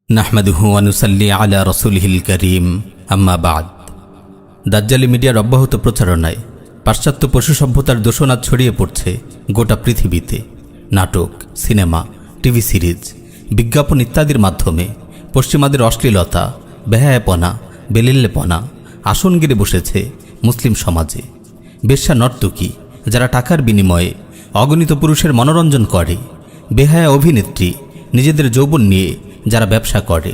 নাহমাদুহু ওয়া নুসাল্লি আলা রাসূলিহিল কারীম আম্মা বা'দ। দাজ্জালি মিডিয়ার অব্যাহত প্রচারণায় পাশ্চাত্য পশু সভ্যতার দোষণাদ ছড়িয়ে পড়ছে গোটা পৃথিবীতে। নাটক, সিনেমা, টিভি সিরিজ, বিজ্ঞাপন ইত্যাদির মাধ্যমে পশ্চিমাদের অশ্লীলতা, বেহায়াপনা, বেলিল্লেপনা আসন গেড়ে বসেছে মুসলিম সমাজে। বেশ্যা নর্তকী যারা টাকার বিনিময়ে অগণিত পুরুষের মনোরঞ্জন করে, বেহায়া অভিনেত্রী নিজেদের যৌবন নিয়ে যারা ব্যবসা করে,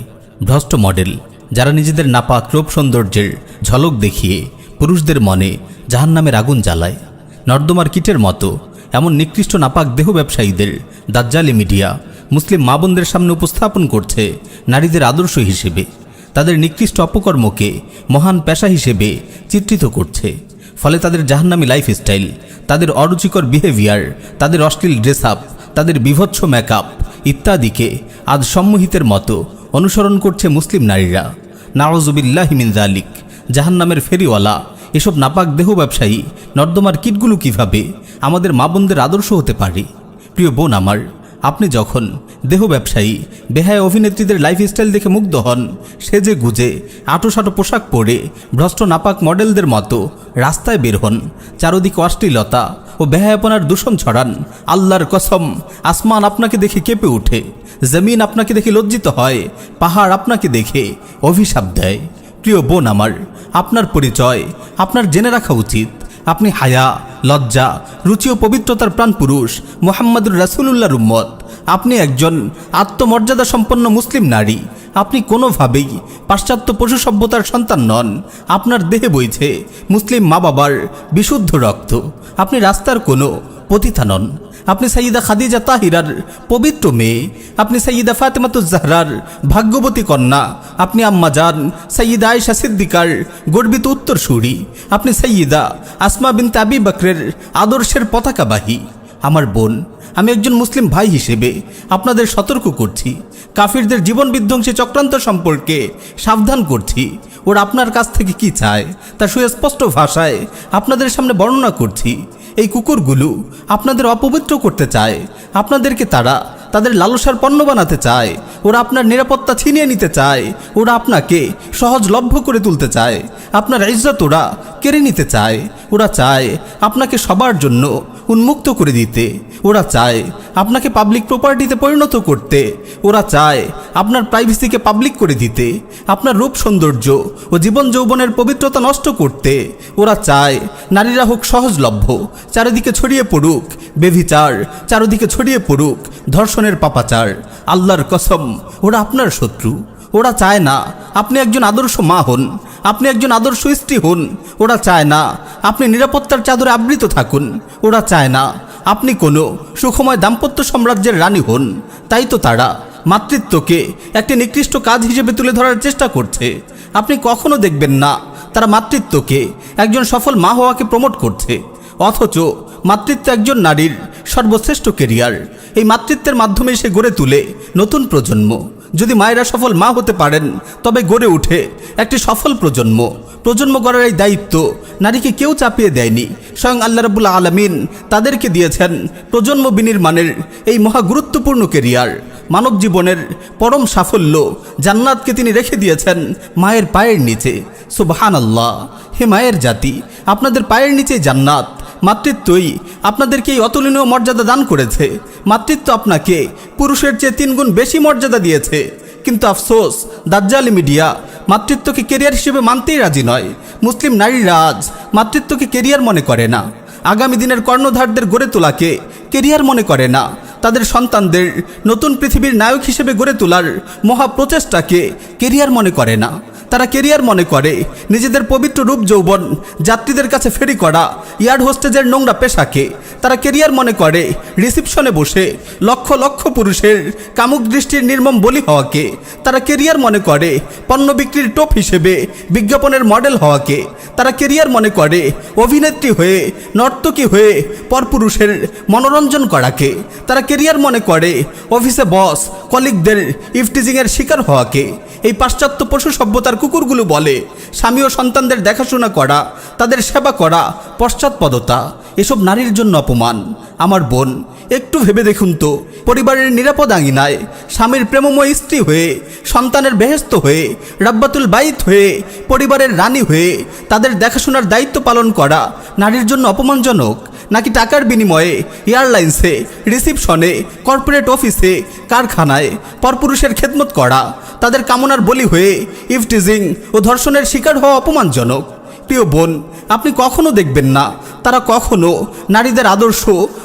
ভ্রষ্ট মডেল যারা নিজেদের নাপাক রূপ সৌন্দর্যের ঝলক দেখিয়ে পুরুষদের মনে জাহান্নামের আগুন জ্বালায়, নর্দমার কীটের মতো এমন নিকৃষ্ট নাপাক দেহ ব্যবসায়ীদের দাজ্জালি মিডিয়া মুসলিম মা বোনদের সামনে উপস্থাপন করছে নারীদের আদর্শ হিসেবে। তাদের নিকৃষ্ট অপকর্মকে মহান পেশা হিসেবে চিত্রিত করছে। ফলে তাদের জাহান্নামী লাইফস্টাইল, তাদের অরুচিকর বিহেভিয়ার, তাদের অশ্লীল ড্রেস আপ, তাদের বিভৎস মেকআপ ইত্যাদিকে আজ সম্মোহিতের মতো অনুসরণ করছে মুসলিম নারীরা। নাউযুবিল্লাহি মিন যালিক। জাহান্নামের ফেরিওয়ালা এসব নাপাক দেহ ব্যবসায়ী নর্দমার কীটগুলো কিভাবে আমাদের মা বোনদের আদর্শ হতে পারে? প্রিয় বোন আমার, আপনি যখন দেহ ব্যবসায়ী বেহায়া অভিনেত্রীদের লাইফস্টাইল দেখে মুগ্ধ হন, সেজে গুজে আটোসাটো পোশাক পরে ভ্রষ্ট নাপাক মডেলদের মতো রাস্তায় বের হন, চারদিকে অশ্লীলতা ও বেহায়াপনার দূষণ ছড়ান, আল্লাহর কসম আসমান আপনাকে দেখে কেঁপে ওঠে, জমিন আপনাকে দেখে লজ্জিত হয়, পাহাড় আপনাকে দেখে অভিশাপ দেয়। প্রিয় বোন আমার, আপনার পরিচয় আপনার জেনে রাখা উচিত। আপনি হায়া, লজ্জা, রুচি ও পবিত্রতার প্রাণ পুরুষ মুহাম্মদুর রাসূলুল্লাহর উম্মত। আপনি একজন আত্মমর্যাদা সম্পন্ন মুসলিম নারী। আপনি কোনোভাবেই পাশ্চাত্য পশু সভ্যতার সন্তান নন। আপনার দেহে বইছে মুসলিম মা বাবার বিশুদ্ধ রক্ত। আপনি রাস্তার কোনো পতিতা নন। আপনি সাইয়্যিদা খাদিজা তাহিরার পবিত্র মেয়ে। আপনি সাইয়্যিদা ফাতেমাতুজ জাহরার ভাগ্যবতী কন্যা। আপনি আম্মাজান সাইয়্যিদা আয়েশা সিদ্দিকার গর্বিত উত্তরসূরি। আপনি সাইয়্যিদা আসমা বিনতে আবি বকরের আদর্শের পতাকাবাহী। আমার বোন, আমি একজন মুসলিম ভাই হিসেবে আপনাদের সতর্ক করছি, কাফিরদের জীবন বিধ্বংসী চক্রান্ত সম্পর্কে সাবধান করছি। ওরা আপনার কাছ থেকে কি চায় তা সুস্পষ্ট ভাষায় আপনাদের সামনে বর্ণনা করছি। এই কুকুরগুলো আপনাদের অপবিত্র করতে চায়। আপনাদেরকে তারা তাদের লালসার পণ্য বানাতে চায়। ওরা আপনার নিরাপত্তা ছিনিয়ে নিতে চায়। ওরা আপনাকে সহজলভ্য করে তুলতে চায়। আপনার ইজ্জত ওরা কেড়ে নিতে চায়। ওরা চায় আপনাকে সবার জন্য উন্মুক্ত করে দিতে। ওরা চায় আপনাকে পাবলিক প্রপার্টিতে পরিণত করতে। ওরা চায় আপনার প্রাইভেসিকে পাবলিক করে দিতে, আপনার রূপ সৌন্দর্য ও জীবন যৌবনের পবিত্রতা নষ্ট করতে। ওরা চায় নারীরা হোক সহজলভ্য, চারিদিকে ছড়িয়ে পড়ুক বেভিচার, চারিদিকে ছড়িয়ে পড়ুক ধর্ষণের পাপাচার। আল্লাহর কসম, ওরা আপনার শত্রু। ওরা চায় না আপনি একজন আদর্শ মা হন, আপনি একজন আদর্শ স্ত্রী হন। ওরা চায় না আপনি নিরাপত্তার চাদরে আবৃত থাকুন। ওরা চায় না আপনি কোনো সুখময় দাম্পত্য সাম্রাজ্যের রানী হন। তাই তো তারা মাতৃত্বকে একটি নিকৃষ্ট কাজ হিসেবে তুলে ধরার চেষ্টা করছে। আপনি কখনো দেখবেন না তারা মাতৃত্বকে একজন সফল মা হওয়াকে প্রমোট করছে, অথচ মাতৃত্ব একজন নারীর সর্বশ্রেষ্ঠ কেরিয়ার। এই মাতৃত্বের মাধ্যমে সে গড়ে তুলে নতুন প্রজন্ম। যদি মায়েরা সফল মা হতে পারেন, তবে গড়ে উঠে একটি সফল প্রজন্ম। প্রজন্ম গড়ার এই দায়িত্ব নারীকে কেউ চাপিয়ে দেয়নি। স্বয়ং আল্লাহ রাব্বুল আলামিন তাদেরকে দিয়েছেন প্রজন্ম বিনির্মাণের এই মহা গুরুত্বপূর্ণ কেরিয়ার। মানব জীবনের পরম সাফল্য জান্নাতকে তিনি রেখে দিয়েছেন মায়ের পায়ের নিচে। সুবহানাল্লাহ! হে মায়ের জাতি, আপনাদের পায়ের নিচে জান্নাত। মাতৃত্বই আপনাদেরকে এই অতুলনীয় মর্যাদা দান করেছে। মাতৃত্ব আপনাকে পুরুষের চেয়ে 3 গুণ বেশি মর্যাদা দিয়েছে। কিন্তু আফসোস, দাজ্জালি মিডিয়া মাতৃত্বকে কেরিয়ার হিসেবে মানতেই রাজি নয়। মুসলিম নারীরা আজ মাতৃত্বকে কেরিয়ার মনে করে না। আগামী দিনের কর্ণধারদের গড়ে তোলাকে কেরিয়ার মনে করে না। তাদের সন্তানদের নতুন পৃথিবীর নায়ক হিসেবে গড়ে তোলার মহাপ্রচেষ্টাকে কেরিয়ার মনে করে না। তারা কেরিয়ার মনে করে নিজেদের পবিত্র রূপ যৌবন যাত্রীদের কাছে ফেরি করা এয়ার হোস্টেজের নোংরা পেশাকে। তারা কেরিয়ার মনে করে রিসিপশনে বসে লক্ষ লক্ষ পুরুষের কামুক দৃষ্টির নির্মম বলি হওয়াকে। তারা কেরিয়ার মনে করে পণ্য বিক্রির টোপ হিসেবে বিজ্ঞাপনের মডেল হওয়াকে। তারা কেরিয়ার মনে করে অভিনেত্রী হয়ে, নর্তকী হয়ে পরপুরুষের মনোরঞ্জন করাকে। তারা কেরিয়ার মনে করে অফিসে বস কলিগদের ইফটিজিংয়ের শিকার হওয়াকে। এই পাশ্চাত্য পশু সভ্যতার কুকুরগুলো বলে স্বামী ও সন্তানদের দেখাশোনা করা, তাদের সেবা করা পশ্চাৎপদতা। এসব নারীর জন্য অপমান। আমার বোন, একটু ভেবে দেখুন তো, পরিবারের নিরাপদ আঙিনায় স্বামীর প্রেমময় স্ত্রী হয়ে সন্তানের বেহেস্ত হয়ে, রাব্বাতুল বাইত হয়ে, পরিবারের রানী হয়ে তাদের দেখাশোনার দায়িত্ব পালন করা নারীর জন্য অপমানজনক? নাকি টাকার বিনিময়ে এয়ারলাইন্সে, রিসিপশনে, কর্পোরেট অফিসে, কারখানায় পরপুরুষের খেদমত করা তাদের কামনার বলি হয়ে ইফটিজিং ও ধর্ষণের শিকার হওয়া অপমানজনক? প্রিয় বোন, আপনি কখনো দেখবেন না তারা কখনো নারীদের আদর্শ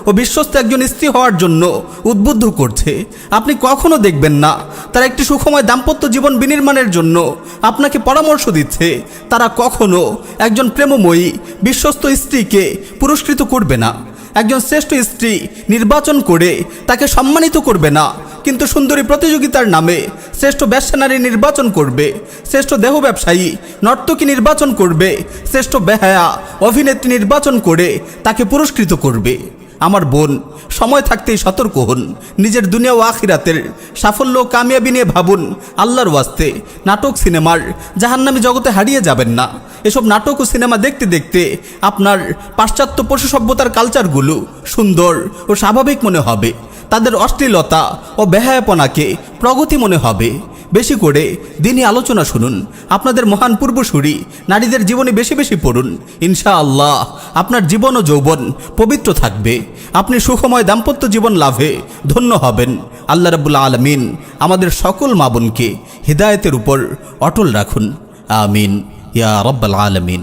ও বিশ্বস্ত একজন স্ত্রী হওয়ার জন্য উদ্বুদ্ধ করছে। আপনি কখনো দেখবেন না তারা একটি সুখময় দাম্পত্য জীবন বিনির্মাণের জন্য আপনাকে পরামর্শ দিচ্ছে। তারা কখনো একজন প্রেমময়ী বিশ্বস্ত স্ত্রীকে পুরস্কৃত করবে না, একজন শ্রেষ্ঠ স্ত্রী নির্বাচন করে তাকে সম্মানিত করবে না, কিন্তু সুন্দরী প্রতিযোগিতার নামে শ্রেষ্ঠ ব্যবসা নারী নির্বাচন করবে, শ্রেষ্ঠ দেহ ব্যবসায়ী নর্তকী নির্বাচন করবে, শ্রেষ্ঠ বেহায়া অভিনেত্রী নির্বাচন করে তাকে পুরস্কৃত করবে। আমার বোন, সময় থাকতেই সতর্ক হন। নিজের দুনিয়া ও আখিরাতের সাফল্য ও কামিয়াবি নিয়ে ভাবুন। আল্লাহর ওয়াস্তে নাটক সিনেমার জাহান্নামী জগতে হারিয়ে যাবেন না। এসব নাটক ও সিনেমা দেখতে দেখতে আপনার পাশ্চাত্য পশু সভ্যতার কালচারগুলো সুন্দর ও স্বাভাবিক মনে হবে, তাদের অশ্লীলতা ও বেহায়াপনাকে প্রগতি মনে হবে। বেশি করে দিনই আলোচনা শুনুন। আপনাদের মহান পূর্বসূরি নারীদের জীবনে বেশি বেশি পড়ুন। ইনশাআল্লাহ আপনার জীবন ও যৌবন পবিত্র থাকবে। আপনি সুখময় দাম্পত্য জীবন লাভে ধন্য হবেন। আল্লাহ রাব্বুল আলামিন আমাদের সকল মা বোনকে হিদায়াতের উপর অটল রাখুন। আমিন ইয়া রাব্বাল আলামিন।